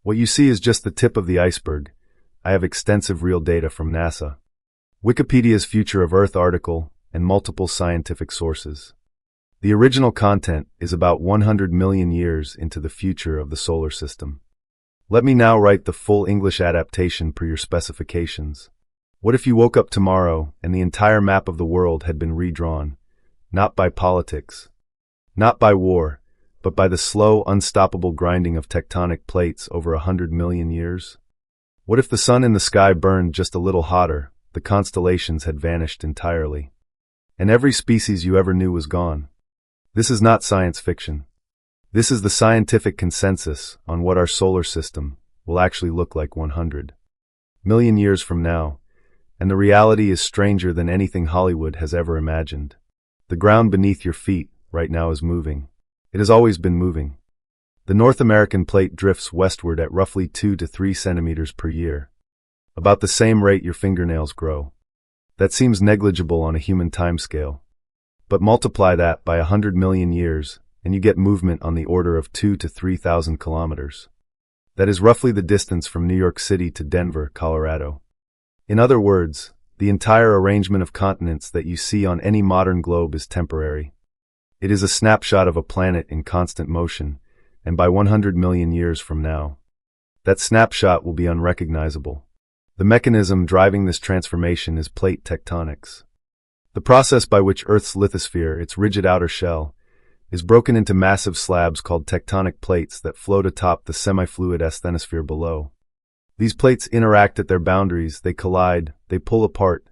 What you see is just the tip of the iceberg. I have extensive real data from NASA, Wikipedia's Future of Earth article, and multiple scientific sources. The original content is about 100 million years into the future of the solar system. Let me now write the full English adaptation per your specifications. What if you woke up tomorrow and the entire map of the world had been redrawn, not by politics, not by war, but by the slow, unstoppable grinding of tectonic plates over 100 million years? What if the sun in the sky burned just a little hotter, the constellations had vanished entirely, and every species you ever knew was gone? This is not science fiction. This is the scientific consensus on what our solar system will actually look like 100 million years from now, and the reality is stranger than anything Hollywood has ever imagined. The ground beneath your feet right now is moving. It has always been moving. The North American plate drifts westward at roughly 2 to 3 centimeters per year, about the same rate your fingernails grow. That seems negligible on a human timescale, but multiply that by 100 million years, and you get movement on the order of 2 to 3,000 kilometers. That is roughly the distance from New York City to Denver, Colorado. In other words, the entire arrangement of continents that you see on any modern globe is temporary. It is a snapshot of a planet in constant motion, and by 100 million years from now, that snapshot will be unrecognizable. The mechanism driving this transformation is plate tectonics. The process by which Earth's lithosphere, its rigid outer shell, is broken into massive slabs called tectonic plates that float atop the semi-fluid asthenosphere below. These plates interact at their boundaries, they collide, they pull apart,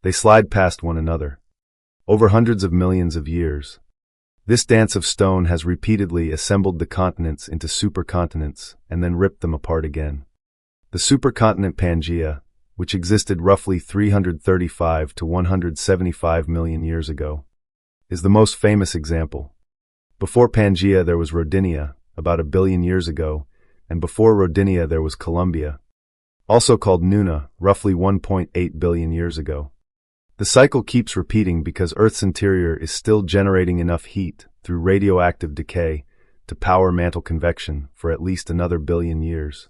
they slide past one another. Over hundreds of millions of years, this dance of stone has repeatedly assembled the continents into supercontinents and then ripped them apart again. The supercontinent Pangaea, which existed roughly 335 to 175 million years ago, is the most famous example. Before Pangaea there was Rodinia, about 1 billion years ago, and before Rodinia there was Columbia, also called Nuna, roughly 1.8 billion years ago. The cycle keeps repeating because Earth's interior is still generating enough heat through radioactive decay to power mantle convection for at least another billion years,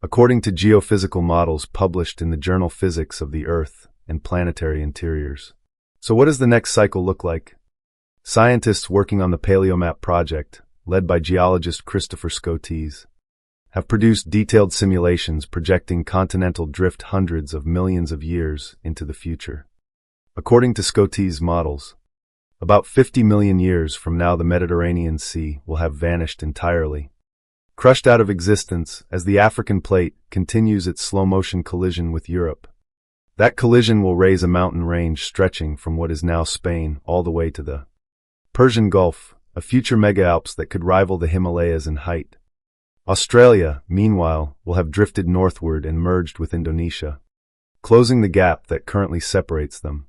according to geophysical models published in the journal Physics of the Earth and Planetary Interiors. So what does the next cycle look like? Scientists working on the Paleomap project, led by geologist Christopher Scotese, have produced detailed simulations projecting continental drift hundreds of millions of years into the future. According to Scotese's models, about 50 million years from now the Mediterranean Sea will have vanished entirely, crushed out of existence as the African plate continues its slow-motion collision with Europe. That collision will raise a mountain range stretching from what is now Spain all the way to the Persian Gulf, a future mega-Alps that could rival the Himalayas in height. Australia, meanwhile, will have drifted northward and merged with Indonesia, closing the gap that currently separates them.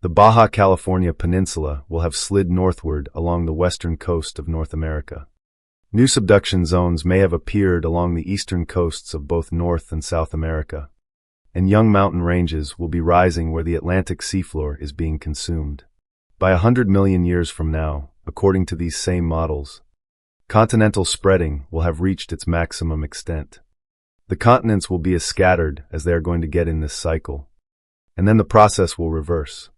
The Baja California Peninsula will have slid northward along the western coast of North America. New subduction zones may have appeared along the eastern coasts of both North and South America, and young mountain ranges will be rising where the Atlantic seafloor is being consumed. By 100 million years from now, according to these same models, continental spreading will have reached its maximum extent. The continents will be as scattered as they are going to get in this cycle, and then the process will reverse.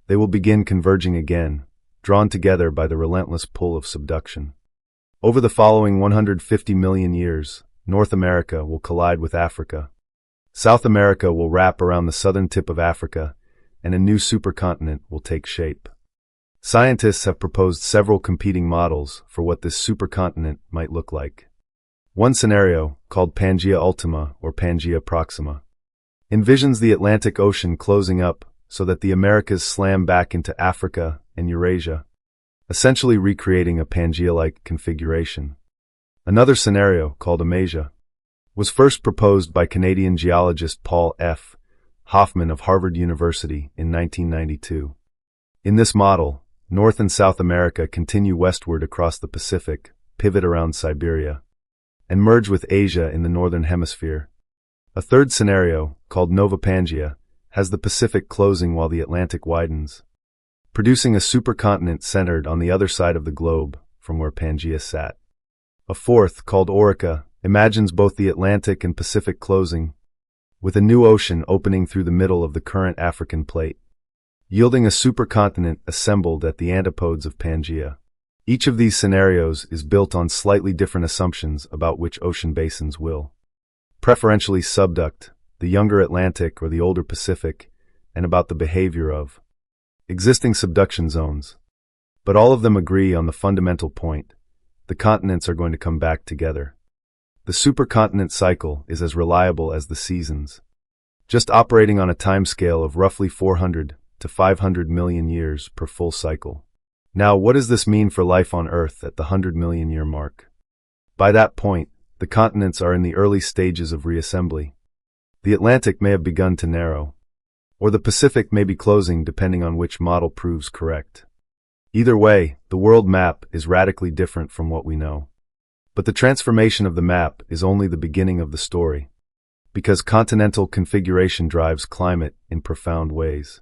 They will begin converging again, drawn together by the relentless pull of subduction. Over the following 150 million years, North America will collide with Africa. South America will wrap around the southern tip of Africa, and a new supercontinent will take shape. Scientists have proposed several competing models for what this supercontinent might look like. One scenario, called Pangaea Ultima or Pangaea Proxima, envisions the Atlantic Ocean closing up so that the Americas slam back into Africa and Eurasia, essentially recreating a Pangaea-like configuration. Another scenario, called Amasia, was first proposed by Canadian geologist Paul F. Hoffman of Harvard University in 1992. In this model, North and South America continue westward across the Pacific, pivot around Siberia, and merge with Asia in the northern hemisphere. A third scenario, called Nova Pangaea, has the Pacific closing while the Atlantic widens, producing a supercontinent centered on the other side of the globe from where Pangaea sat. A fourth, called Orica, imagines both the Atlantic and Pacific closing, with a new ocean opening through the middle of the current African plate, yielding a supercontinent assembled at the antipodes of Pangaea. Each of these scenarios is built on slightly different assumptions about which ocean basins will preferentially subduct, the younger Atlantic or the older Pacific, and about the behavior of existing subduction zones. But all of them agree on the fundamental point: the continents are going to come back together. The supercontinent cycle is as reliable as the seasons, just operating on a timescale of roughly 400 to 500 million years per full cycle. Now, what does this mean for life on Earth at the 100 million year mark? By that point, the continents are in the early stages of reassembly. The Atlantic may have begun to narrow, or the Pacific may be closing depending on which model proves correct. Either way, the world map is radically different from what we know. But the transformation of the map is only the beginning of the story, because continental configuration drives climate in profound ways.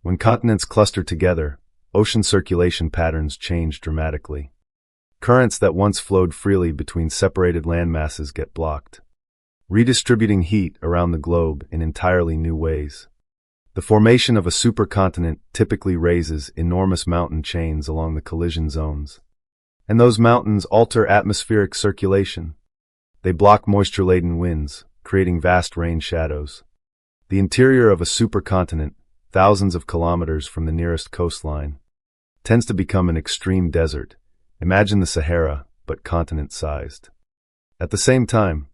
When continents cluster together, ocean circulation patterns change dramatically. Currents that once flowed freely between separated landmasses get blocked, redistributing heat around the globe in entirely new ways. The formation of a supercontinent typically raises enormous mountain chains along the collision zones, and those mountains alter atmospheric circulation. They block moisture-laden winds, creating vast rain shadows. The interior of a supercontinent, thousands of kilometers from the nearest coastline, tends to become an extreme desert. Imagine the Sahara, but continent-sized. At the same time,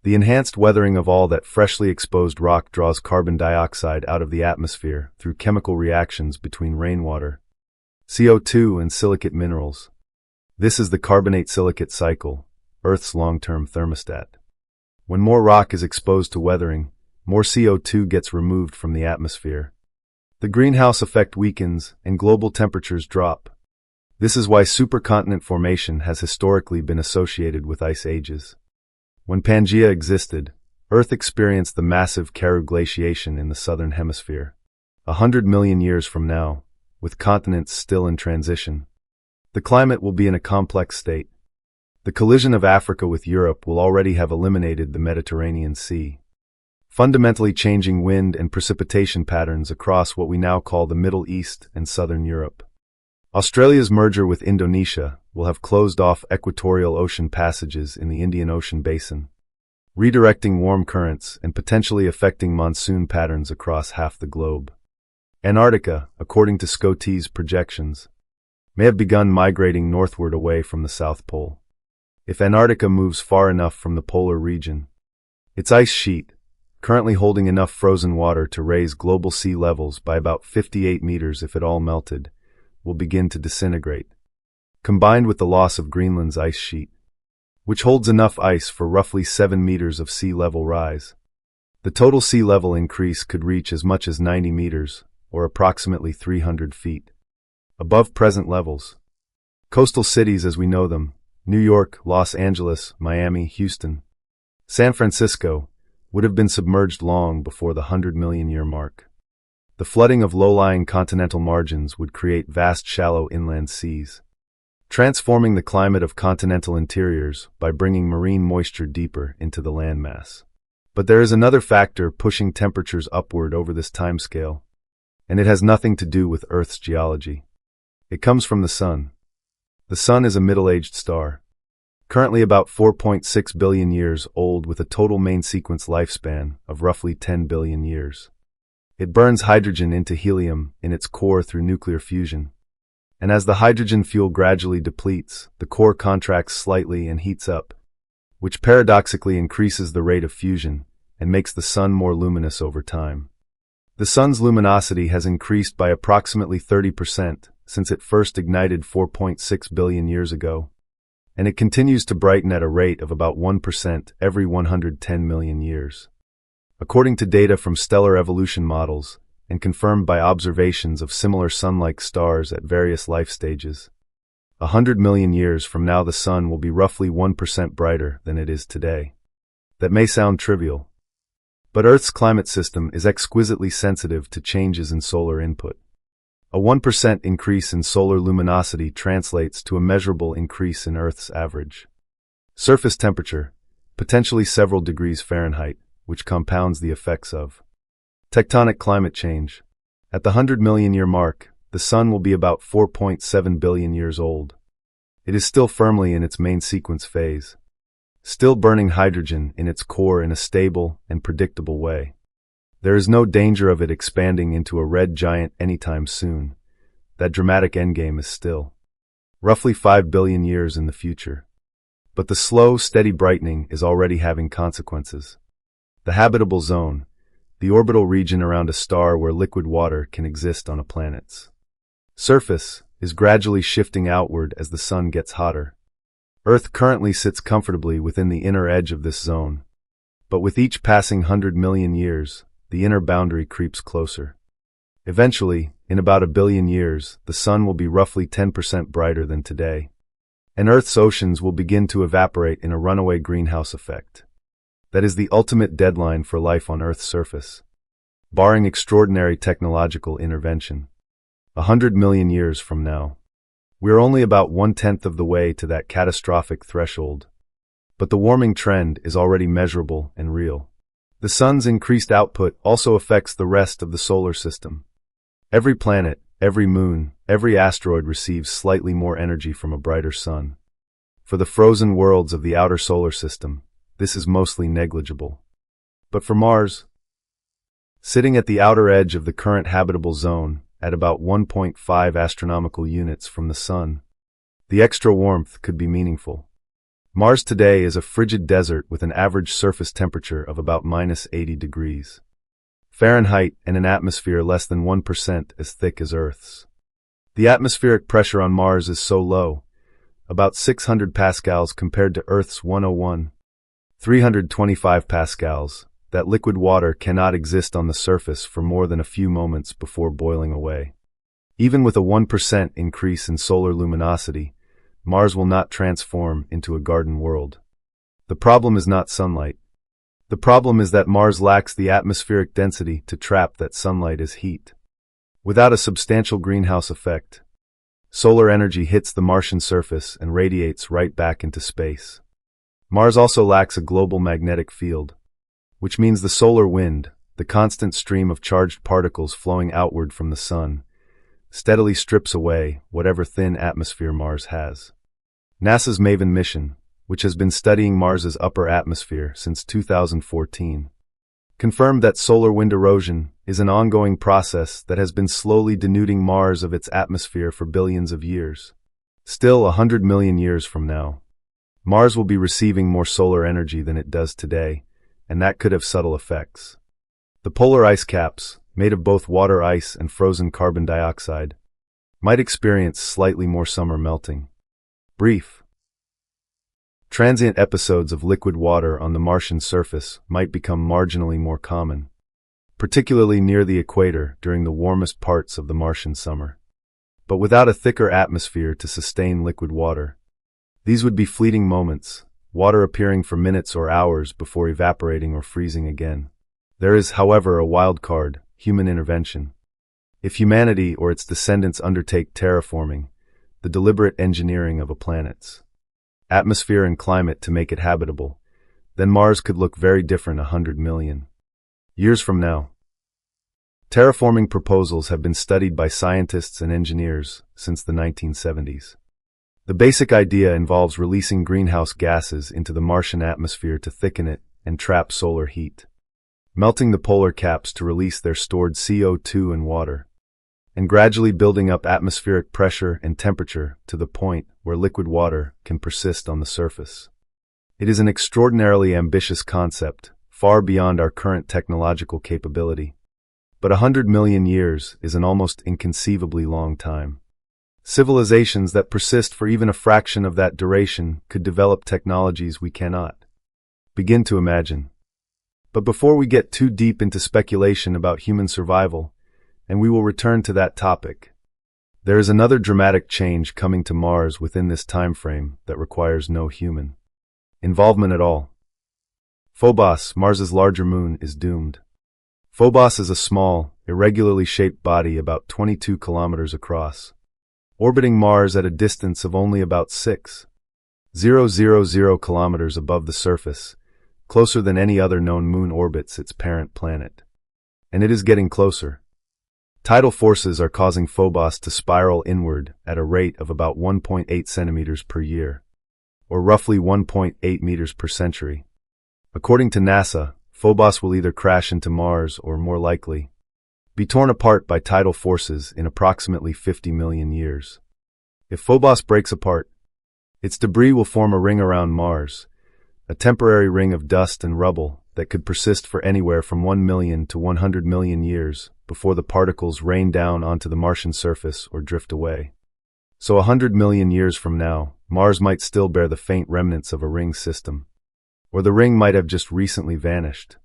the enhanced weathering of all that freshly exposed rock draws carbon dioxide out of the atmosphere through chemical reactions between rainwater, CO2, and silicate minerals. This is the carbonate-silicate cycle, Earth's long-term thermostat. When more rock is exposed to weathering, more CO2 gets removed from the atmosphere. The greenhouse effect weakens and global temperatures drop. This is why supercontinent formation has historically been associated with ice ages. When Pangaea existed, Earth experienced the massive Karoo glaciation in the southern hemisphere. 100 million years from now, with continents still in transition, the climate will be in a complex state. The collision of Africa with Europe will already have eliminated the Mediterranean Sea, fundamentally changing wind and precipitation patterns across what we now call the Middle East and southern Europe. Australia's merger with Indonesia will have closed off equatorial ocean passages in the Indian Ocean basin, redirecting warm currents and potentially affecting monsoon patterns across half the globe. Antarctica, according to SCOTE's projections, may have begun migrating northward away from the South Pole. If Antarctica moves far enough from the polar region, its ice sheet, currently holding enough frozen water to raise global sea levels by about 58 meters if it all melted, will begin to disintegrate, combined with the loss of Greenland's ice sheet, which holds enough ice for roughly 7 meters of sea level rise. The total sea level increase could reach as much as 90 meters, or approximately 300 feet, above present levels. Coastal cities as we know them, New York, Los Angeles, Miami, Houston, San Francisco, would have been submerged long before the 100 million year mark. The flooding of low-lying continental margins would create vast shallow inland seas, transforming the climate of continental interiors by bringing marine moisture deeper into the landmass. But there is another factor pushing temperatures upward over this timescale, and it has nothing to do with Earth's geology. It comes from the Sun. The Sun is a middle-aged star, currently about 4.6 billion years old with a total main sequence lifespan of roughly 10 billion years. It burns hydrogen into helium in its core through nuclear fusion. And as the hydrogen fuel gradually depletes, the core contracts slightly and heats up, which paradoxically increases the rate of fusion and makes the Sun more luminous over time. The Sun's luminosity has increased by approximately 30% since it first ignited 4.6 billion years ago, and it continues to brighten at a rate of about 1% every 110 million years. According to data from stellar evolution models, and confirmed by observations of similar Sun-like stars at various life stages, 100 million years from now the Sun will be roughly 1% brighter than it is today. That may sound trivial, but Earth's climate system is exquisitely sensitive to changes in solar input. A 1% increase in solar luminosity translates to a measurable increase in Earth's average Surface temperature, potentially several degrees Fahrenheit, which compounds the effects of tectonic climate change. At the 100 million year mark, the Sun will be about 4.7 billion years old. It is still firmly in its main sequence phase, still burning hydrogen in its core in a stable and predictable way. There is no danger of it expanding into a red giant anytime soon. That dramatic endgame is still roughly 5 billion years in the future. But the slow, steady brightening is already having consequences. The habitable zone, the orbital region around a star where liquid water can exist on a planet's surface, is gradually shifting outward as the Sun gets hotter. Earth currently sits comfortably within the inner edge of this zone, but with each passing 100 million years, the inner boundary creeps closer. Eventually, in about 1 billion years, the Sun will be roughly 10% brighter than today, and Earth's oceans will begin to evaporate in a runaway greenhouse effect. That is the ultimate deadline for life on Earth's surface, barring extraordinary technological intervention. 100 million years from now. We're only about 1/10 of the way to that catastrophic threshold. But the warming trend is already measurable and real. The Sun's increased output also affects the rest of the solar system. Every planet, every moon, every asteroid receives slightly more energy from a brighter Sun. For the frozen worlds of the outer solar system, this is mostly negligible. But for Mars, sitting at the outer edge of the current habitable zone, at about 1.5 astronomical units from the Sun, the extra warmth could be meaningful. Mars today is a frigid desert with an average surface temperature of about -80 degrees Fahrenheit and an atmosphere less than 1% as thick as Earth's. The atmospheric pressure on Mars is so low, about 600 pascals compared to Earth's 101, 325 pascals, that liquid water cannot exist on the surface for more than a few moments before boiling away. Even with a 1% increase in solar luminosity, Mars will not transform into a garden world. The problem is not sunlight. The problem is that Mars lacks the atmospheric density to trap that sunlight as heat. Without a substantial greenhouse effect, solar energy hits the Martian surface and radiates right back into space. Mars also lacks a global magnetic field, which means the solar wind, the constant stream of charged particles flowing outward from the Sun, steadily strips away whatever thin atmosphere Mars has. NASA's MAVEN mission, which has been studying Mars's upper atmosphere since 2014, confirmed that solar wind erosion is an ongoing process that has been slowly denuding Mars of its atmosphere for billions of years. Still, 100 million years from now, Mars will be receiving more solar energy than it does today, and that could have subtle effects. The polar ice caps, made of both water ice and frozen carbon dioxide, might experience slightly more summer melting. Brief, transient episodes of liquid water on the Martian surface might become marginally more common, particularly near the equator during the warmest parts of the Martian summer. But without a thicker atmosphere to sustain liquid water, these would be fleeting moments, water appearing for minutes or hours before evaporating or freezing again. There is, however, a wild card: human intervention. If humanity or its descendants undertake terraforming, the deliberate engineering of a planet's atmosphere and climate to make it habitable, then Mars could look very different 100 million years from now. Terraforming proposals have been studied by scientists and engineers since the 1970s. The basic idea involves releasing greenhouse gases into the Martian atmosphere to thicken it and trap solar heat, melting the polar caps to release their stored CO2 and water, and gradually building up atmospheric pressure and temperature to the point where liquid water can persist on the surface. It is an extraordinarily ambitious concept, far beyond our current technological capability. But 100 million years is an almost inconceivably long time. Civilizations that persist for even a fraction of that duration could develop technologies we cannot begin to imagine. But before we get too deep into speculation about human survival, and we will return to that topic, there is another dramatic change coming to Mars within this time frame that requires no human involvement at all. Phobos, Mars's larger moon, is doomed. Phobos is a small, irregularly shaped body about 22 kilometers across, orbiting Mars at a distance of only about 6 0.000 kilometers above the surface, closer than any other known moon orbits its parent planet. And it is getting closer. Tidal forces are causing Phobos to spiral inward at a rate of about 1.8 centimeters per year, or roughly 1.8 meters per century. According to NASA, Phobos will either crash into Mars or, more likely, be torn apart by tidal forces in approximately 50 million years. If Phobos breaks apart, its debris will form a ring around Mars, a temporary ring of dust and rubble that could persist for anywhere from 1 million to 100 million years before the particles rain down onto the Martian surface or drift away. So 100 million years from now, Mars might still bear the faint remnants of a ring system, or the ring might have just recently vanished,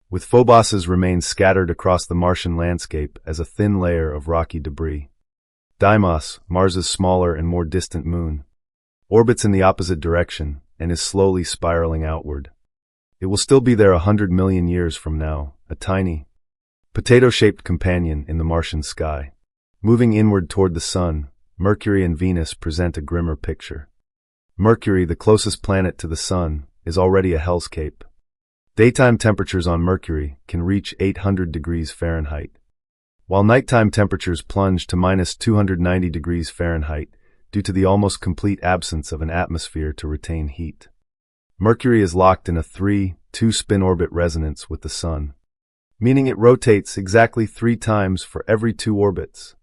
with Phobos's remains scattered across the Martian landscape as a thin layer of rocky debris. Deimos, Mars's smaller and more distant moon, orbits in the opposite direction and is slowly spiraling outward. It will still be there 100 million years from now, a tiny, potato-shaped companion in the Martian sky. Moving inward toward the Sun, Mercury and Venus present a grimmer picture. Mercury, the closest planet to the Sun, is already a hellscape. Daytime temperatures on Mercury can reach 800 degrees Fahrenheit, while nighttime temperatures plunge to minus 290 degrees Fahrenheit due to the almost complete absence of an atmosphere to retain heat. Mercury is locked in a 3-2 spin-orbit resonance with the Sun, meaning it rotates exactly 3 times for every 2 orbits.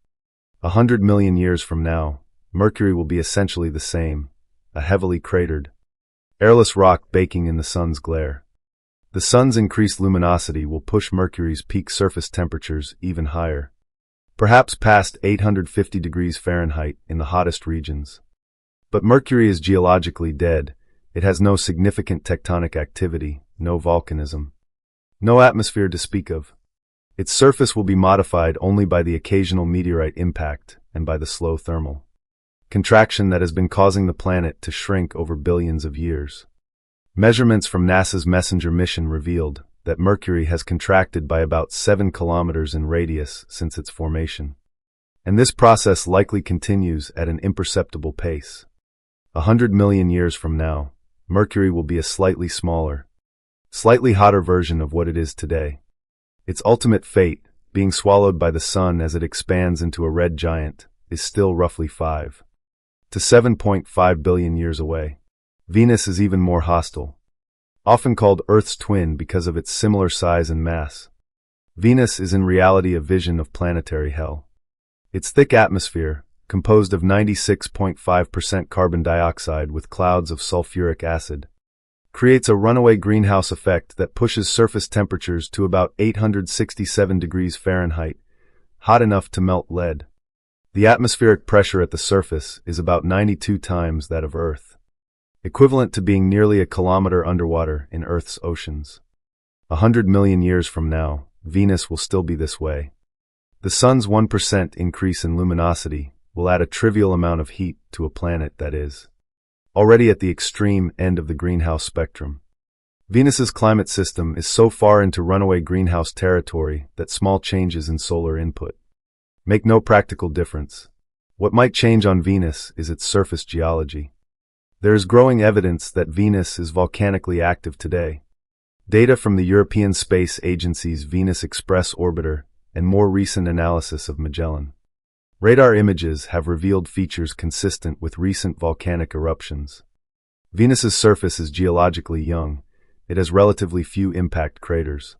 100 million years from now, Mercury will be essentially the same, a heavily cratered, airless rock baking in the Sun's glare. The Sun's increased luminosity will push Mercury's peak surface temperatures even higher, perhaps past 850 degrees Fahrenheit in the hottest regions. But Mercury is geologically dead. It has no significant tectonic activity, no volcanism, no atmosphere to speak of. Its surface will be modified only by the occasional meteorite impact and by the slow thermal contraction that has been causing the planet to shrink over billions of years. Measurements from NASA's Messenger mission revealed that Mercury has contracted by about 7 kilometers in radius since its formation. And this process likely continues at an imperceptible pace. 100 million years from now, Mercury will be a slightly smaller, slightly hotter version of what it is today. Its ultimate fate, being swallowed by the Sun as it expands into a red giant, is still roughly 5 to 7.5 billion years away. Venus is even more hostile, often called Earth's twin because of its similar size and mass. Venus is in reality a vision of planetary hell. Its thick atmosphere, composed of 96.5% carbon dioxide with clouds of sulfuric acid, creates a runaway greenhouse effect that pushes surface temperatures to about 867 degrees Fahrenheit, hot enough to melt lead. The atmospheric pressure at the surface is about 92 times that of Earth, equivalent to being nearly a kilometer underwater in Earth's oceans. 100 million years from now, Venus will still be this way. The Sun's 1% increase in luminosity will add a trivial amount of heat to a planet that is already at the extreme end of the greenhouse spectrum. Venus's climate system is so far into runaway greenhouse territory that small changes in solar input make no practical difference. What might change on Venus is its surface geology. There is growing evidence that Venus is volcanically active today. Data from the European Space Agency's Venus Express orbiter and more recent analysis of Magellan radar images have revealed features consistent with recent volcanic eruptions. Venus's surface is geologically young. It has relatively few impact craters,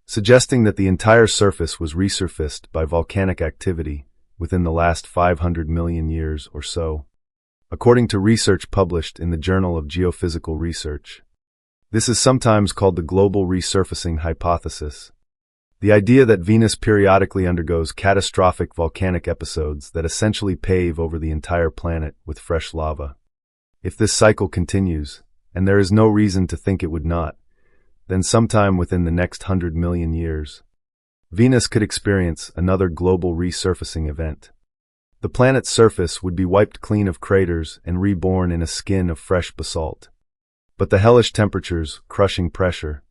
suggesting that the entire surface was resurfaced by volcanic activity within the last 500 million years or so, according to research published in the Journal of Geophysical Research. This is sometimes called the global resurfacing hypothesis, the idea that Venus periodically undergoes catastrophic volcanic episodes that essentially pave over the entire planet with fresh lava. If this cycle continues, and there is no reason to think it would not, then sometime within the next 100 million years, Venus could experience another global resurfacing event. The planet's surface would be wiped clean of craters and reborn in a skin of fresh basalt. But the hellish temperatures, crushing pressure,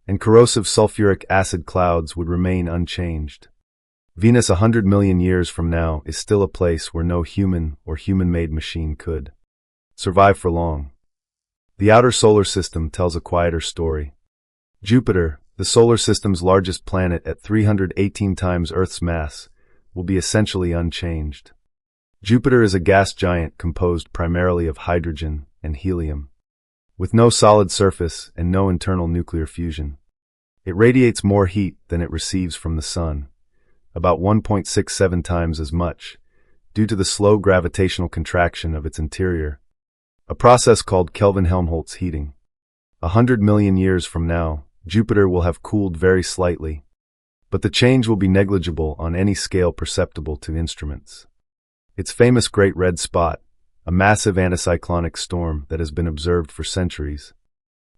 and corrosive sulfuric acid clouds would remain unchanged. Venus 100 million years from now is still a place where no human or human-made machine could survive for long. The outer solar system tells a quieter story. Jupiter, the solar system's largest planet at 318 times Earth's mass, will be essentially unchanged. Jupiter is a gas giant composed primarily of hydrogen and helium, with no solid surface and no internal nuclear fusion. It radiates more heat than it receives from the Sun, about 1.67 times as much, due to the slow gravitational contraction of its interior, a process called Kelvin-Helmholtz heating. 100 million years from now, Jupiter will have cooled very slightly, but the change will be negligible on any scale perceptible to instruments. Its famous Great Red Spot, a massive anticyclonic storm that has been observed for centuries,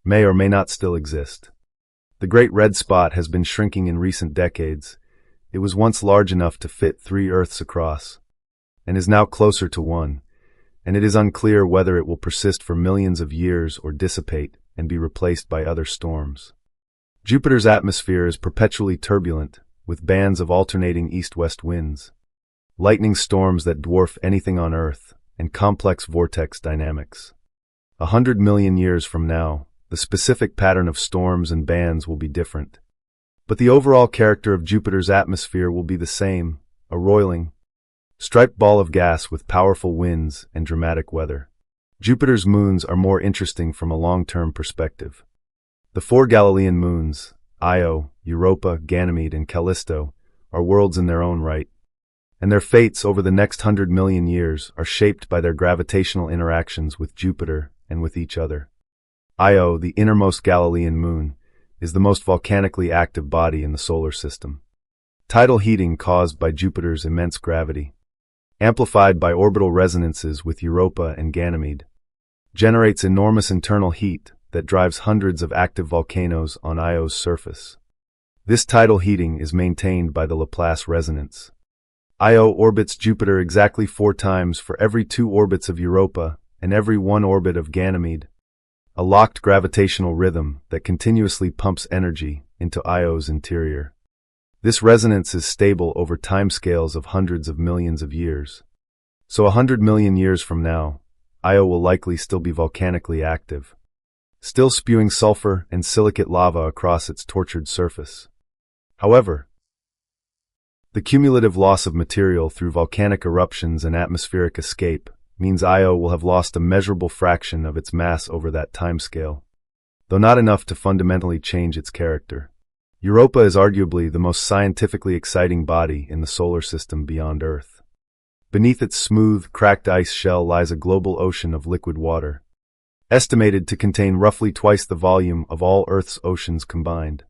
may or may not still exist. The Great Red Spot has been shrinking in recent decades. It was once large enough to fit 3 Earths across, and is now closer to 1, and it is unclear whether it will persist for millions of years or dissipate and be replaced by other storms. Jupiter's atmosphere is perpetually turbulent, with bands of alternating east-west winds, lightning storms that dwarf anything on Earth, and complex vortex dynamics. 100 million years from now, the specific pattern of storms and bands will be different, but the overall character of Jupiter's atmosphere will be the same, a roiling, striped ball of gas with powerful winds and dramatic weather. Jupiter's moons are more interesting from a long-term perspective. The 4 Galilean moons, Io, Europa, Ganymede, and Callisto, are worlds in their own right, and their fates over the next 100 million years are shaped by their gravitational interactions with Jupiter and with each other. Io, the innermost Galilean moon, is the most volcanically active body in the solar system. Tidal heating caused by Jupiter's immense gravity, amplified by orbital resonances with Europa and Ganymede, generates enormous internal heat that drives hundreds of active volcanoes on Io's surface. This tidal heating is maintained by the Laplace resonance. Io orbits Jupiter exactly 4 times for every 2 orbits of Europa and every 1 orbit of Ganymede, a locked gravitational rhythm that continuously pumps energy into Io's interior. This resonance is stable over timescales of hundreds of millions of years. So 100 million years from now, Io will likely still be volcanically active, still spewing sulfur and silicate lava across its tortured surface. However, the cumulative loss of material through volcanic eruptions and atmospheric escape means Io will have lost a measurable fraction of its mass over that timescale, though not enough to fundamentally change its character. Europa is arguably the most scientifically exciting body in the solar system beyond Earth. Beneath its smooth, cracked ice shell lies a global ocean of liquid water, estimated to contain roughly twice the volume of all Earth's oceans combined.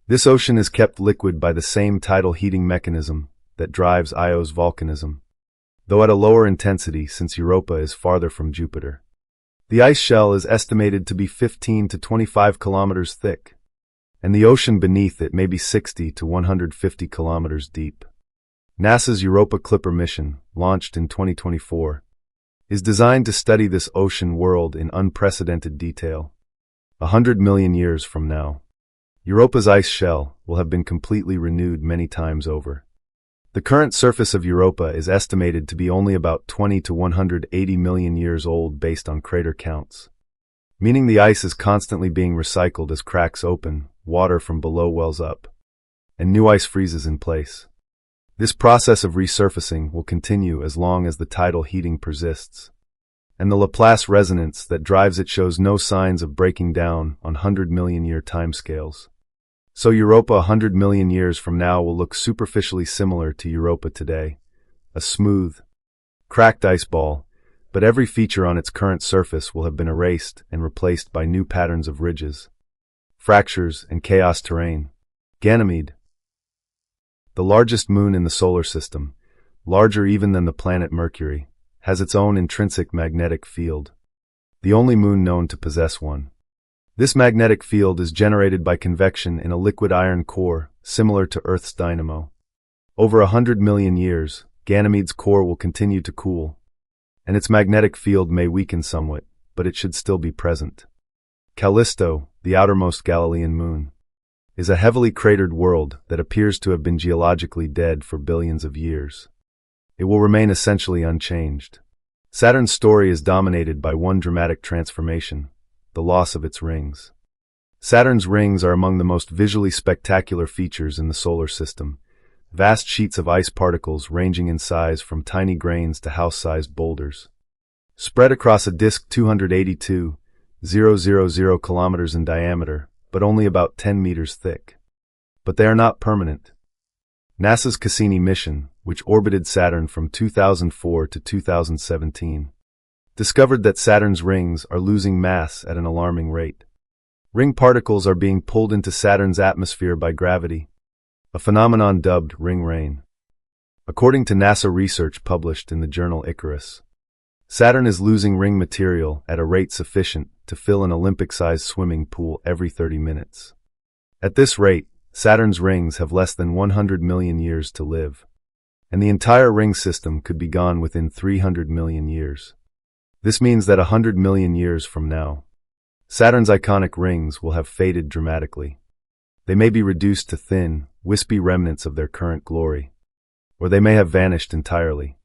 This ocean is kept liquid by the same tidal heating mechanism that drives Io's volcanism, though at a lower intensity since Europa is farther from Jupiter. The ice shell is estimated to be 15 to 25 kilometers thick, and the ocean beneath it may be 60 to 150 kilometers deep. NASA's Europa Clipper mission, launched in 2024, is designed to study this ocean world in unprecedented detail. 100 million years from now, Europa's ice shell will have been completely renewed many times over. The current surface of Europa is estimated to be only about 20 to 180 million years old based on crater counts, meaning the ice is constantly being recycled as cracks open, water from below wells up, and new ice freezes in place. This process of resurfacing will continue as long as the tidal heating persists, and the Laplace resonance that drives it shows no signs of breaking down on 100 million year timescales. So Europa 100 million years from now will look superficially similar to Europa today, a smooth, cracked ice ball, but every feature on its current surface will have been erased and replaced by new patterns of ridges, fractures, and chaos terrain. Ganymede, the largest moon in the solar system, larger even than the planet Mercury, has its own intrinsic magnetic field, the only moon known to possess one. This magnetic field is generated by convection in a liquid iron core, similar to Earth's dynamo. Over 100 million years, Ganymede's core will continue to cool, and its magnetic field may weaken somewhat, but it should still be present. Callisto, the outermost Galilean moon, is a heavily cratered world that appears to have been geologically dead for billions of years. It will remain essentially unchanged. Saturn's story is dominated by one dramatic transformation: the loss of its rings. Saturn's rings are among the most visually spectacular features in the solar system, vast sheets of ice particles ranging in size from tiny grains to house-sized boulders. Spread across a disk 282,000 kilometers in diameter, but only about 10 meters thick. But they are not permanent. NASA's Cassini mission, which orbited Saturn from 2004 to 2017, discovered that Saturn's rings are losing mass at an alarming rate. Ring particles are being pulled into Saturn's atmosphere by gravity, a phenomenon dubbed ring rain. According to NASA research published in the journal Icarus, Saturn is losing ring material at a rate sufficient to fill an Olympic-sized swimming pool every 30 minutes. At this rate, Saturn's rings have less than 100 million years to live, and the entire ring system could be gone within 300 million years. This means that 100 million years from now, Saturn's iconic rings will have faded dramatically. They may be reduced to thin, wispy remnants of their current glory, or they may have vanished entirely.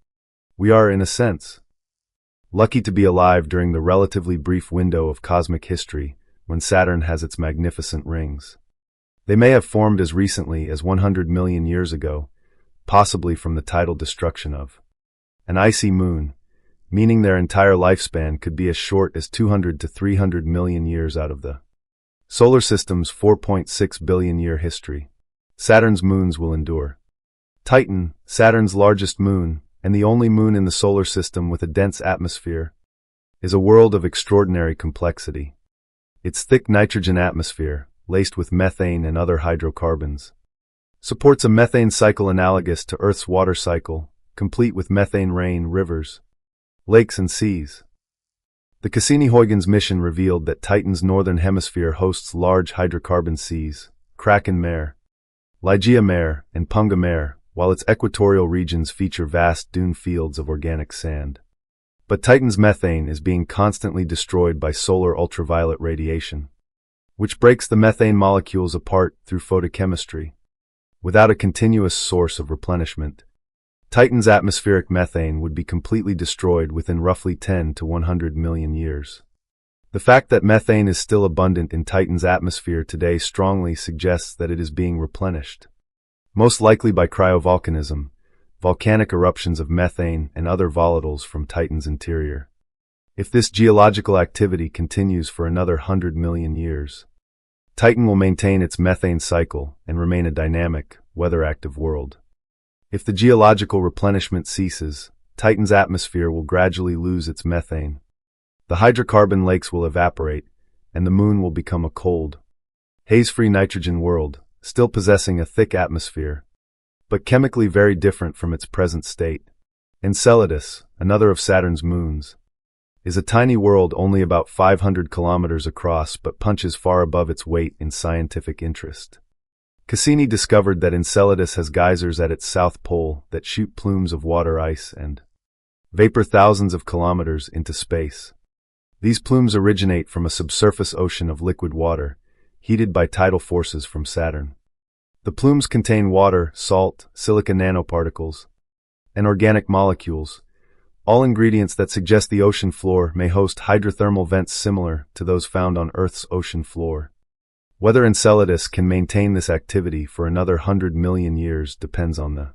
We are, in a sense, lucky to be alive during the relatively brief window of cosmic history when Saturn has its magnificent rings. They may have formed as recently as 100 million years ago, possibly from the tidal destruction of an icy moon, meaning their entire lifespan could be as short as 200 to 300 million years out of the solar system's 4.6 billion year history. Saturn's moons will endure. Titan, Saturn's largest moon, and the only moon in the solar system with a dense atmosphere, is a world of extraordinary complexity. Its thick nitrogen atmosphere, laced with methane and other hydrocarbons, supports a methane cycle analogous to Earth's water cycle, complete with methane rain, rivers, lakes and seas. The Cassini-Huygens mission revealed that Titan's northern hemisphere hosts large hydrocarbon seas, Kraken Mare, Ligeia Mare, and Punga Mare, while its equatorial regions feature vast dune fields of organic sand. But Titan's methane is being constantly destroyed by solar ultraviolet radiation, which breaks the methane molecules apart through photochemistry. Without a continuous source of replenishment, Titan's atmospheric methane would be completely destroyed within roughly 10 to 100 million years. The fact that methane is still abundant in Titan's atmosphere today strongly suggests that it is being replenished, most likely by cryovolcanism, volcanic eruptions of methane and other volatiles from Titan's interior. If this geological activity continues for another 100 million years, Titan will maintain its methane cycle and remain a dynamic, weather-active world. If the geological replenishment ceases, Titan's atmosphere will gradually lose its methane. The hydrocarbon lakes will evaporate, and the moon will become a cold, haze-free nitrogen world, still possessing a thick atmosphere, but chemically very different from its present state. Enceladus, another of Saturn's moons, is a tiny world only about 500 kilometers across but punches far above its weight in scientific interest. Cassini discovered that Enceladus has geysers at its south pole that shoot plumes of water ice and vapor thousands of kilometers into space. These plumes originate from a subsurface ocean of liquid water, heated by tidal forces from Saturn. The plumes contain water, salt, silica nanoparticles, and organic molecules, all ingredients that suggest the ocean floor may host hydrothermal vents similar to those found on Earth's ocean floor. Whether Enceladus can maintain this activity for another 100 million years depends on the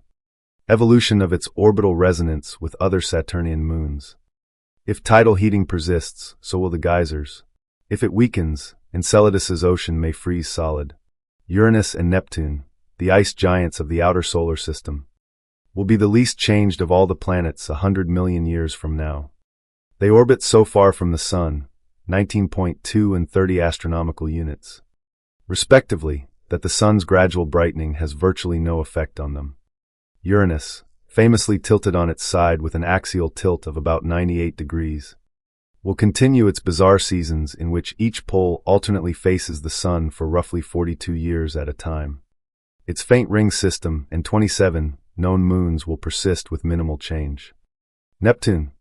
evolution of its orbital resonance with other Saturnian moons. If tidal heating persists, so will the geysers. If it weakens, Enceladus's ocean may freeze solid. Uranus and Neptune, the ice giants of the outer solar system, will be the least changed of all the planets 100 million years from now. They orbit so far from the Sun, 19.2 and 30 astronomical units, respectively, that the Sun's gradual brightening has virtually no effect on them. Uranus, famously tilted on its side with an axial tilt of about 98 degrees, will continue its bizarre seasons in which each pole alternately faces the Sun for roughly 42 years at a time. Its faint ring system and 27 known moons will persist with minimal change. Neptune,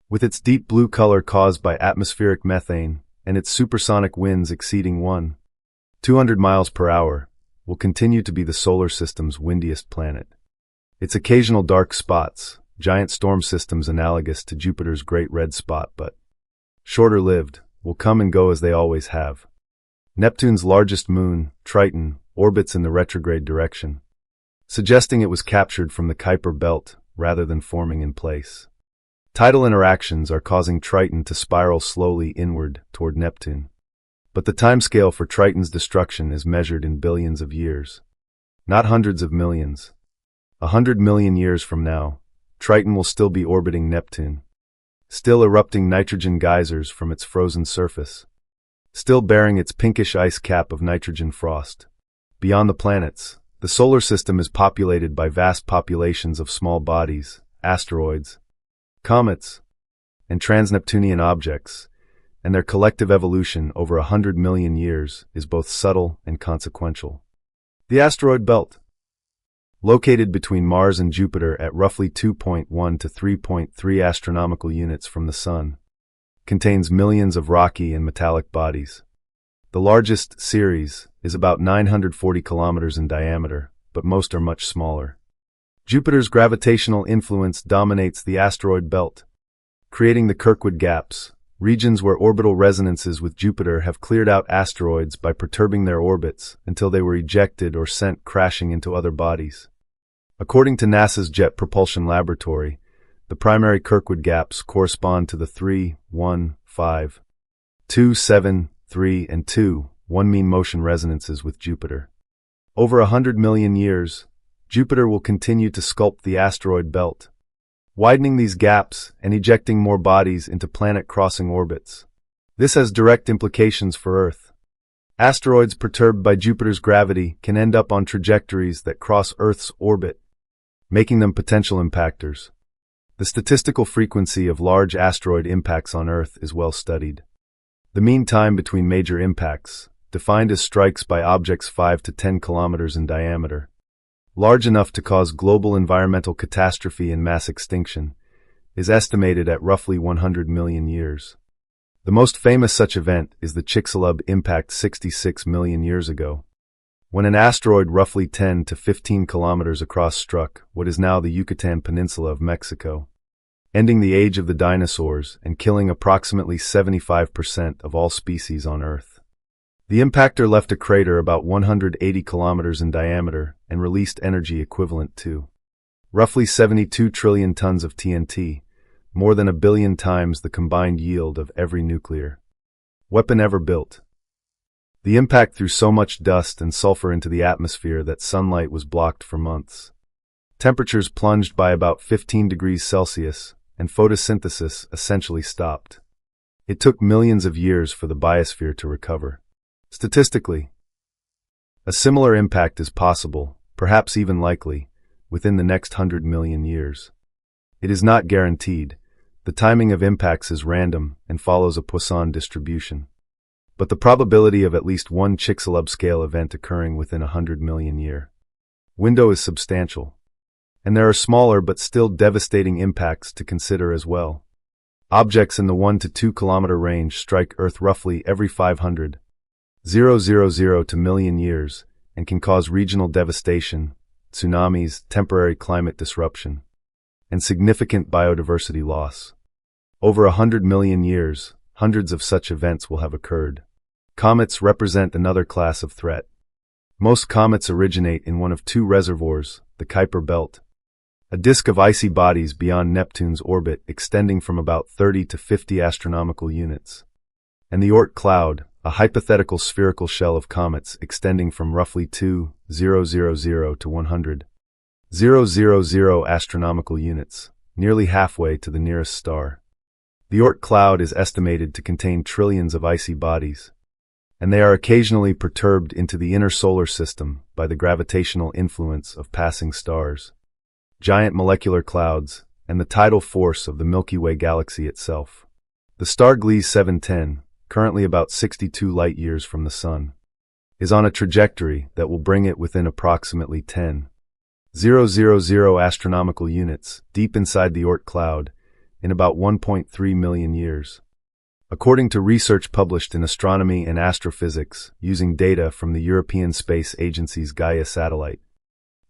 with its deep blue color caused by atmospheric methane and its supersonic winds exceeding 200 miles per hour, will continue to be the solar system's windiest planet. Its occasional dark spots, giant storm systems analogous to Jupiter's Great Red Spot, but shorter-lived, will come and go as they always have. Neptune's largest moon, Triton, orbits in the retrograde direction, suggesting it was captured from the Kuiper belt rather than forming in place. Tidal interactions are causing Triton to spiral slowly inward toward Neptune. But the timescale for Triton's destruction is measured in billions of years, not hundreds of millions. 100 million years from now, Triton will still be orbiting Neptune, still erupting nitrogen geysers from its frozen surface, still bearing its pinkish ice cap of nitrogen frost. Beyond the planets, the solar system is populated by vast populations of small bodies, asteroids, comets, and trans-Neptunian objects, and their collective evolution over 100 million years is both subtle and consequential. The asteroid belt, located between Mars and Jupiter at roughly 2.1 to 3.3 astronomical units from the Sun, contains millions of rocky and metallic bodies. The largest series is about 940 kilometers in diameter, but most are much smaller. Jupiter's gravitational influence dominates the asteroid belt, creating the Kirkwood gaps, regions where orbital resonances with Jupiter have cleared out asteroids by perturbing their orbits until they were ejected or sent crashing into other bodies. According to NASA's Jet Propulsion Laboratory, the primary Kirkwood gaps correspond to the 3, 1, 5, 2, 7, 3, and 2, 1 mean motion resonances with Jupiter. Over 100 million years, Jupiter will continue to sculpt the asteroid belt, widening these gaps and ejecting more bodies into planet-crossing orbits. This has direct implications for Earth. Asteroids perturbed by Jupiter's gravity can end up on trajectories that cross Earth's orbit, making them potential impactors. The statistical frequency of large asteroid impacts on Earth is well studied. The mean time between major impacts, defined as strikes by objects 5 to 10 kilometers in diameter, large enough to cause global environmental catastrophe and mass extinction, is estimated at roughly 100 million years. The most famous such event is the Chicxulub impact 66 million years ago, when an asteroid roughly 10 to 15 kilometers across struck what is now the Yucatan Peninsula of Mexico, ending the age of the dinosaurs and killing approximately 75% of all species on Earth. The impactor left a crater about 180 kilometers in diameter and released energy equivalent to roughly 72 trillion tons of TNT, more than 1 billion times the combined yield of every nuclear weapon ever built. The impact threw so much dust and sulfur into the atmosphere that sunlight was blocked for months. Temperatures plunged by about 15 degrees Celsius, and photosynthesis essentially stopped. It took millions of years for the biosphere to recover. Statistically, a similar impact is possible, perhaps even likely, within the next 100 million years. It is not guaranteed. The timing of impacts is random and follows a Poisson distribution. But the probability of at least one Chicxulub scale event occurring within 100 million year window is substantial. And there are smaller but still devastating impacts to consider as well. Objects in the 1 to 2 kilometer range strike Earth roughly every 500,000 to million years and can cause regional devastation, tsunamis, temporary climate disruption, and significant biodiversity loss. Over 100 million years, hundreds of such events will have occurred. Comets represent another class of threat. Most comets originate in one of two reservoirs, the Kuiper belt, a disk of icy bodies beyond Neptune's orbit extending from about 30 to 50 astronomical units, and the Oort cloud, a hypothetical spherical shell of comets extending from roughly 2,000 to 100,000 astronomical units, nearly halfway to the nearest star. The Oort cloud is estimated to contain trillions of icy bodies, and they are occasionally perturbed into the inner solar system by the gravitational influence of passing stars, giant molecular clouds, and the tidal force of the Milky Way galaxy itself. The star Gliese 710, currently about 62 light-years from the Sun, is on a trajectory that will bring it within approximately 10,000 astronomical units deep inside the Oort cloud in about 1.3 million years. According to research published in Astronomy and Astrophysics using data from the European Space Agency's Gaia satellite,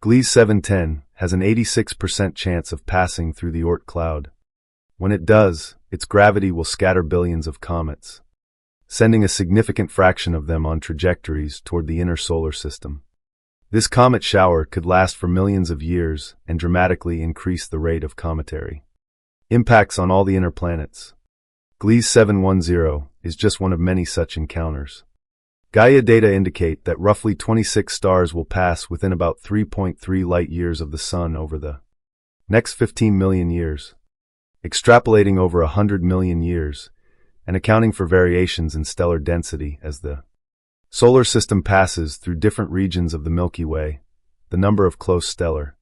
Gliese 710 has an 86% chance of passing through the Oort cloud. When it does, its gravity will scatter billions of comets, sending a significant fraction of them on trajectories toward the inner solar system. This comet shower could last for millions of years and dramatically increase the rate of cometary impacts on all the inner planets. Gliese 710 is just one of many such encounters. Gaia data indicate that roughly 26 stars will pass within about 3.3 light-years of the Sun over the next 15 million years. Extrapolating over 100 million years, and accounting for variations in stellar density as the solar system passes through different regions of the Milky Way, the number of close stellar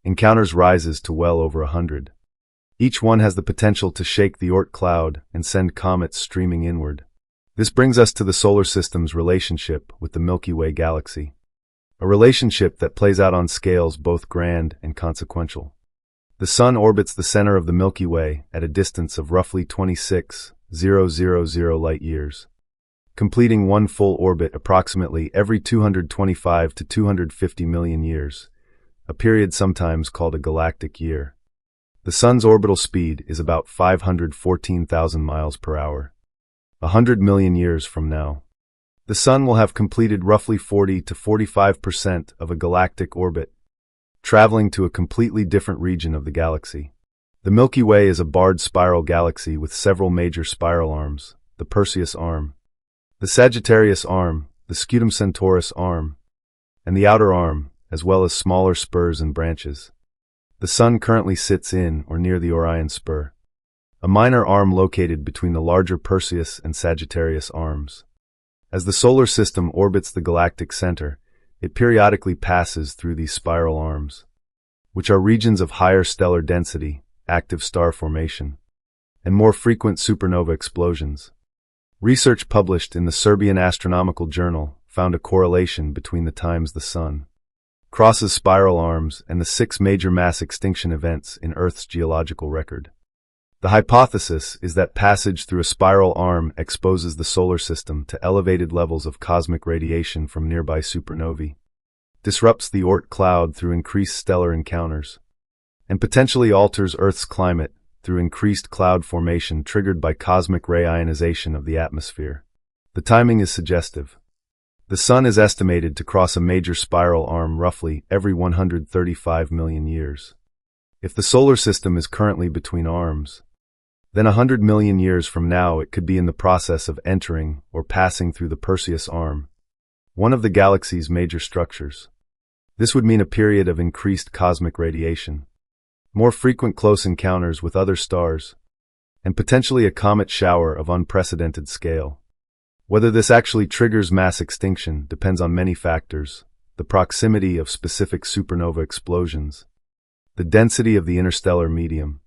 encounters rises to well over 100. Each one has the potential to shake the Oort cloud and send comets streaming inward. This brings us to the solar system's relationship with the Milky Way galaxy, a relationship that plays out on scales both grand and consequential. The Sun orbits the center of the Milky Way at a distance of roughly 26,000 light-years, completing one full orbit approximately every 225 to 250 million years, a period sometimes called a galactic year. The Sun's orbital speed is about 514,000 miles per hour. 100 million years from now, the Sun will have completed roughly 40 to 45% of a galactic orbit, traveling to a completely different region of the galaxy. The Milky Way is a barred spiral galaxy with several major spiral arms: the Perseus arm, the Sagittarius arm, the Scutum Centaurus arm, and the outer arm, as well as smaller spurs and branches. The Sun currently sits in or near the Orion spur, a minor arm located between the larger Perseus and Sagittarius arms. As the solar system orbits the galactic center, it periodically passes through these spiral arms, which are regions of higher stellar density, active star formation, and more frequent supernova explosions. Research published in the Serbian Astronomical Journal found a correlation between the times the Sun crosses spiral arms and the 6 major mass extinction events in Earth's geological record. The hypothesis is that passage through a spiral arm exposes the solar system to elevated levels of cosmic radiation from nearby supernovae, disrupts the Oort cloud through increased stellar encounters, and potentially alters Earth's climate through increased cloud formation triggered by cosmic ray ionization of the atmosphere. The timing is suggestive. The Sun is estimated to cross a major spiral arm roughly every 135 million years. If the solar system is currently between arms, then 100 million years from now it could be in the process of entering or passing through the Perseus arm, one of the galaxy's major structures. This would mean a period of increased cosmic radiation, more frequent close encounters with other stars, and potentially a comet shower of unprecedented scale. Whether this actually triggers mass extinction depends on many factors: the proximity of specific supernova explosions, the density of the interstellar medium,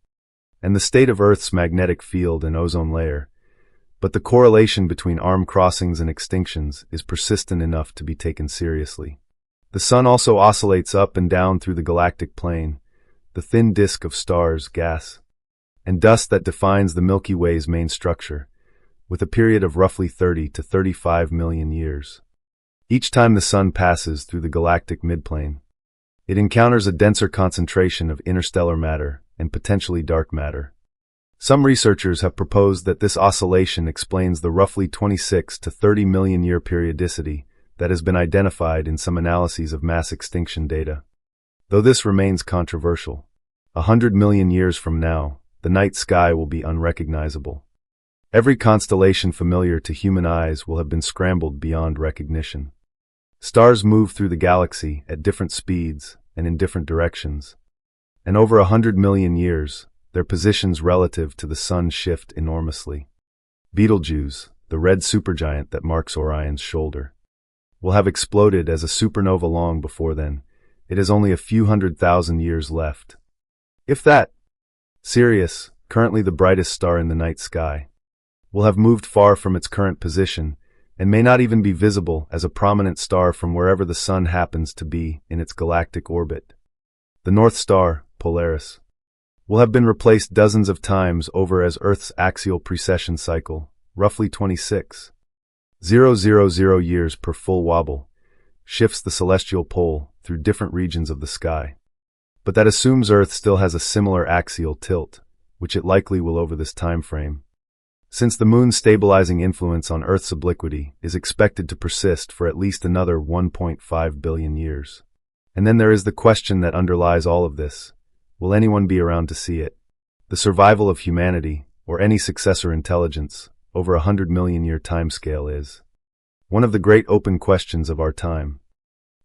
and the state of Earth's magnetic field and ozone layer, but the correlation between arm crossings and extinctions is persistent enough to be taken seriously. The Sun also oscillates up and down through the galactic plane, the thin disk of stars, gas, and dust that defines the Milky Way's main structure, with a period of roughly 30 to 35 million years. Each time the Sun passes through the galactic midplane, it encounters a denser concentration of interstellar matter and potentially dark matter. Some researchers have proposed that this oscillation explains the roughly 26 to 30 million year periodicity that has been identified in some analyses of mass extinction data. Though this remains controversial, 100 million years from now, the night sky will be unrecognizable. Every constellation familiar to human eyes will have been scrambled beyond recognition. Stars move through the galaxy at different speeds and in different directions, and over 100 million years, their positions relative to the Sun shift enormously. Betelgeuse, the red supergiant that marks Orion's shoulder, will have exploded as a supernova long before then. It has only a few 100,000 years left, if that. Sirius, currently the brightest star in the night sky, will have moved far from its current position and may not even be visible as a prominent star from wherever the Sun happens to be in its galactic orbit. The North Star, Polaris, will have been replaced dozens of times over as Earth's axial precession cycle, roughly 26,000 years per full wobble, shifts the celestial pole through different regions of the sky. But that assumes Earth still has a similar axial tilt, which it likely will over this time frame. Since the Moon's stabilizing influence on Earth's obliquity is expected to persist for at least another 1.5 billion years. And then there is the question that underlies all of this. Will anyone be around to see it? The survival of humanity, or any successor intelligence, over a 100 million year timescale is one of the great open questions of our time.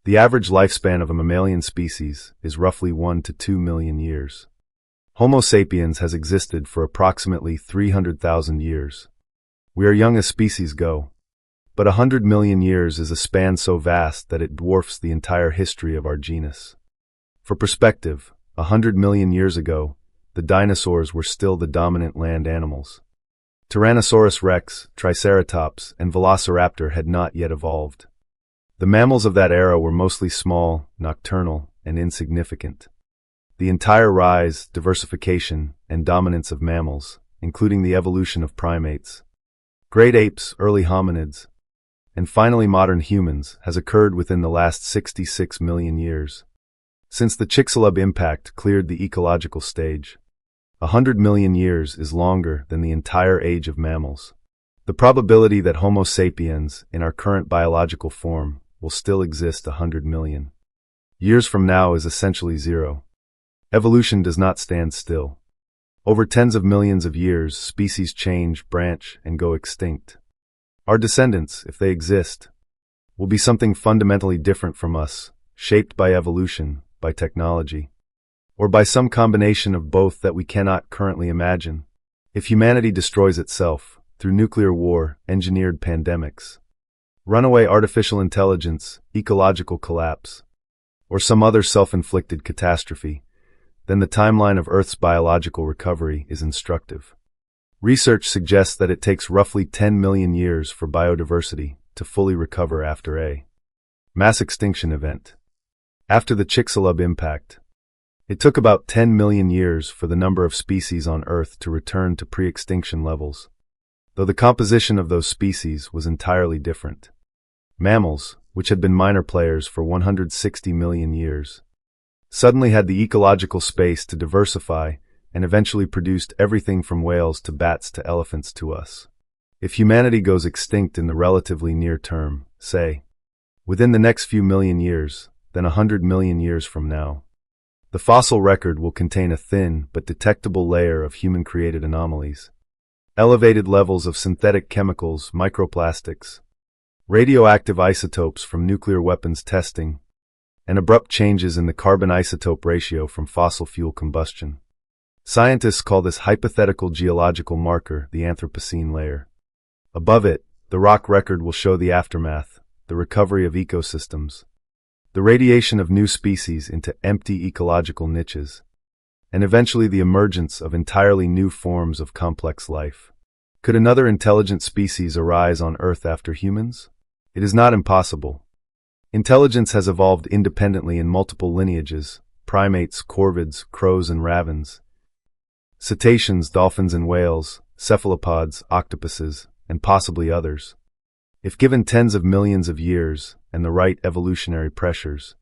The average lifespan of a mammalian species is roughly 1 to 2 million years. Homo sapiens has existed for approximately 300,000 years. We are young as species go. But 100 million years is a span so vast that it dwarfs the entire history of our genus. For perspective, 100 million years ago, the dinosaurs were still the dominant land animals. Tyrannosaurus rex, Triceratops, and Velociraptor had not yet evolved. The mammals of that era were mostly small, nocturnal, and insignificant. The entire rise, diversification, and dominance of mammals, including the evolution of primates, great apes, early hominids, and finally modern humans, has occurred within the last 66 million years. Since the Chicxulub impact cleared the ecological stage, 100 million years is longer than the entire age of mammals. The probability that Homo sapiens, in our current biological form, will still exist 100 million years from now is essentially zero. Evolution does not stand still. Over tens of millions of years, species change, branch, and go extinct. Our descendants, if they exist, will be something fundamentally different from us, shaped by evolution, by technology, or by some combination of both that we cannot currently imagine. If humanity destroys itself, through nuclear war, engineered pandemics, runaway artificial intelligence, ecological collapse, or some other self-inflicted catastrophe, then the timeline of Earth's biological recovery is instructive. Research suggests that it takes roughly 10 million years for biodiversity to fully recover after a mass extinction event. After the Chicxulub impact, it took about 10 million years for the number of species on Earth to return to pre-extinction levels, though the composition of those species was entirely different. Mammals, which had been minor players for 160 million years, suddenly had the ecological space to diversify and eventually produced everything from whales to bats to elephants to us. If humanity goes extinct in the relatively near term, say, within the next few million years, then 100 million years from now, the fossil record will contain a thin but detectable layer of human-created anomalies. Elevated levels of synthetic chemicals, microplastics, radioactive isotopes from nuclear weapons testing, and abrupt changes in the carbon isotope ratio from fossil fuel combustion. Scientists call this hypothetical geological marker the Anthropocene layer. Above it, the rock record will show the aftermath, the recovery of ecosystems, the radiation of new species into empty ecological niches, and eventually the emergence of entirely new forms of complex life. Could another intelligent species arise on Earth after humans? It is not impossible. Intelligence has evolved independently in multiple lineages: primates, corvids, crows, and ravens, cetaceans, dolphins and whales, cephalopods, octopuses, and possibly others. If given tens of millions of years and the right evolutionary pressures,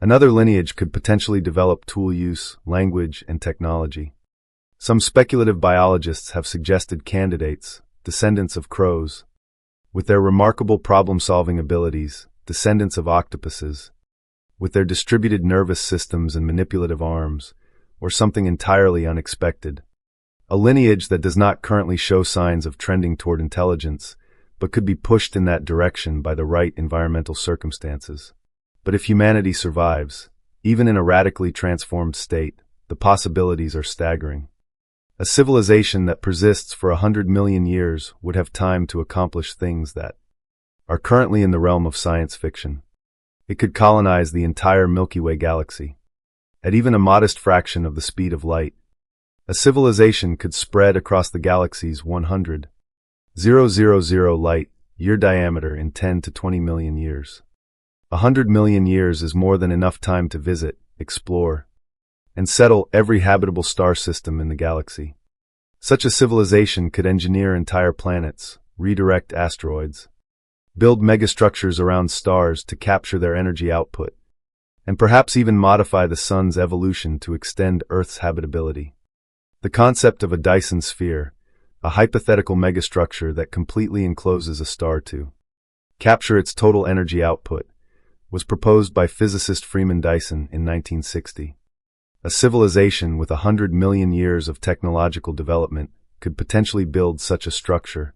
another lineage could potentially develop tool use, language, and technology. Some speculative biologists have suggested candidates, descendants of crows, with their remarkable problem-solving abilities, descendants of octopuses, with their distributed nervous systems and manipulative arms, or something entirely unexpected. A lineage that does not currently show signs of trending toward intelligence, but could be pushed in that direction by the right environmental circumstances. But if humanity survives, even in a radically transformed state, the possibilities are staggering. A civilization that persists for 100 million years would have time to accomplish things that are currently in the realm of science fiction. It could colonize the entire Milky Way galaxy. At even a modest fraction of the speed of light, a civilization could spread across the galaxy's 100,000 light-year diameter in 10 to 20 million years. 100 million years is more than enough time to visit, explore, and settle every habitable star system in the galaxy. Such a civilization could engineer entire planets, redirect asteroids, build megastructures around stars to capture their energy output, and perhaps even modify the sun's evolution to extend Earth's habitability. The concept of a Dyson sphere, a hypothetical megastructure that completely encloses a star to capture its total energy output, was proposed by physicist Freeman Dyson in 1960. A civilization with 100 million years of technological development could potentially build such a structure,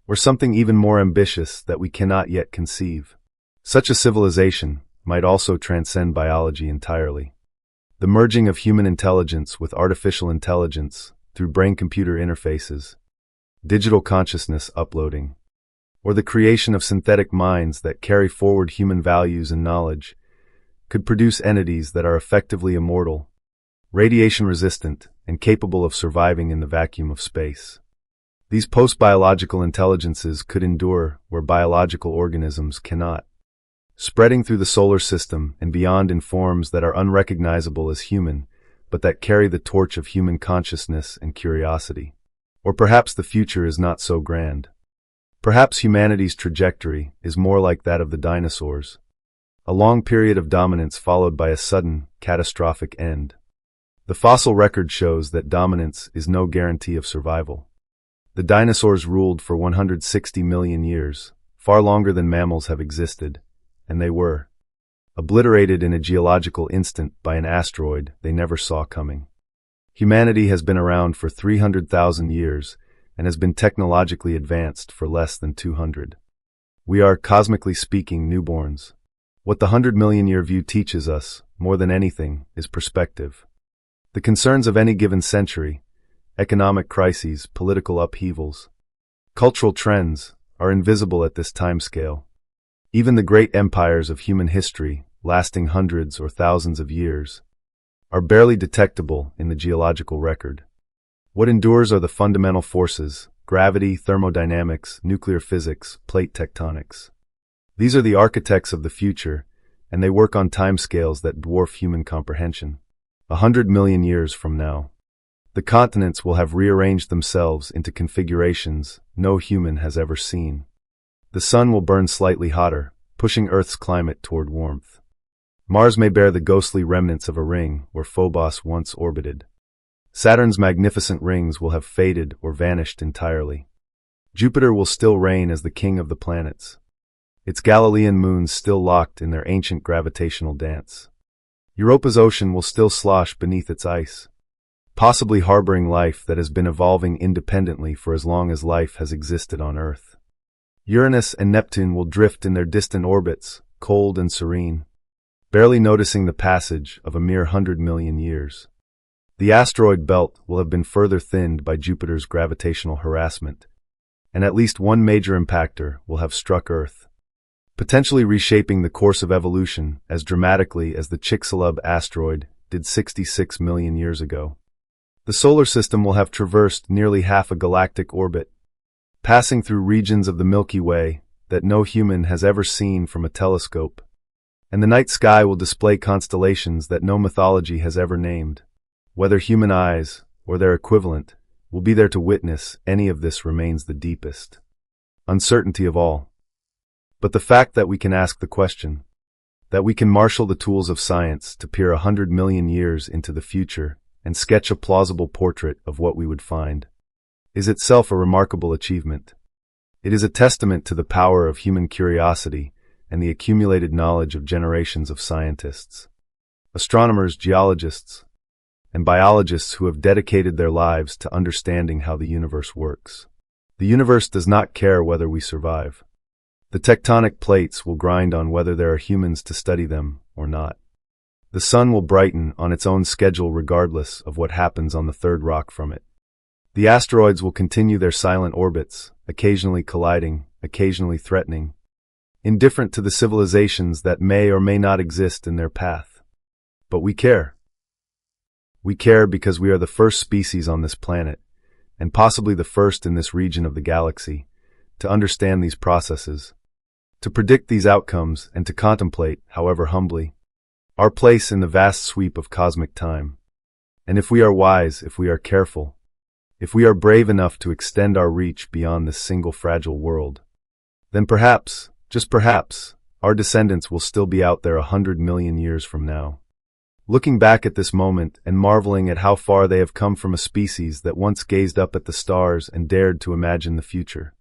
or something even more ambitious that we cannot yet conceive. Such a civilization might also transcend biology entirely. The merging of human intelligence with artificial intelligence through brain-computer interfaces, digital consciousness uploading, or the creation of synthetic minds that carry forward human values and knowledge, could produce entities that are effectively immortal, radiation-resistant, and capable of surviving in the vacuum of space. These post-biological intelligences could endure where biological organisms cannot, spreading through the solar system and beyond in forms that are unrecognizable as human, but that carry the torch of human consciousness and curiosity. Or perhaps the future is not so grand. Perhaps humanity's trajectory is more like that of the dinosaurs, a long period of dominance followed by a sudden, catastrophic end. The fossil record shows that dominance is no guarantee of survival. The dinosaurs ruled for 160 million years, far longer than mammals have existed, and they were obliterated in a geological instant by an asteroid they never saw coming. Humanity has been around for 300,000 years and has been technologically advanced for less than 200. We are, cosmically speaking, newborns. What the 100-million-year view teaches us, more than anything, is perspective. The concerns of any given century, economic crises, political upheavals, cultural trends, are invisible at this timescale. Even the great empires of human history, lasting hundreds or thousands of years, are barely detectable in the geological record. What endures are the fundamental forces: gravity, thermodynamics, nuclear physics, plate tectonics. These are the architects of the future, and they work on timescales that dwarf human comprehension. 100 million years from now, the continents will have rearranged themselves into configurations no human has ever seen. The sun will burn slightly hotter, pushing Earth's climate toward warmth. Mars may bear the ghostly remnants of a ring where Phobos once orbited. Saturn's magnificent rings will have faded or vanished entirely. Jupiter will still reign as the king of the planets, its Galilean moons still locked in their ancient gravitational dance. Europa's ocean will still slosh beneath its ice, possibly harboring life that has been evolving independently for as long as life has existed on Earth. Uranus and Neptune will drift in their distant orbits, cold and serene, barely noticing the passage of a mere 100 million years. The asteroid belt will have been further thinned by Jupiter's gravitational harassment, and at least one major impactor will have struck Earth, potentially reshaping the course of evolution as dramatically as the Chicxulub asteroid did 66 million years ago. The solar system will have traversed nearly half a galactic orbit, passing through regions of the Milky Way that no human has ever seen from a telescope, and the night sky will display constellations that no mythology has ever named. Whether human eyes, or their equivalent, will be there to witness any of this remains the deepest uncertainty of all. But the fact that we can ask the question, that we can marshal the tools of science to peer 100 million years into the future and sketch a plausible portrait of what we would find, is itself a remarkable achievement. It is a testament to the power of human curiosity and the accumulated knowledge of generations of scientists, astronomers, geologists, and biologists who have dedicated their lives to understanding how the universe works. The universe does not care whether we survive. The tectonic plates will grind on whether there are humans to study them or not. The sun will brighten on its own schedule regardless of what happens on the third rock from it. The asteroids will continue their silent orbits, occasionally colliding, occasionally threatening, indifferent to the civilizations that may or may not exist in their path. But we care. We care because we are the first species on this planet, and possibly the first in this region of the galaxy, to understand these processes, to predict these outcomes, and to contemplate, however humbly, our place in the vast sweep of cosmic time. And if we are wise, if we are careful, if we are brave enough to extend our reach beyond this single fragile world, then perhaps, Just perhaps, our descendants will still be out there 100 million years from now. Looking back at this moment and marveling at how far they have come from a species that once gazed up at the stars and dared to imagine the future.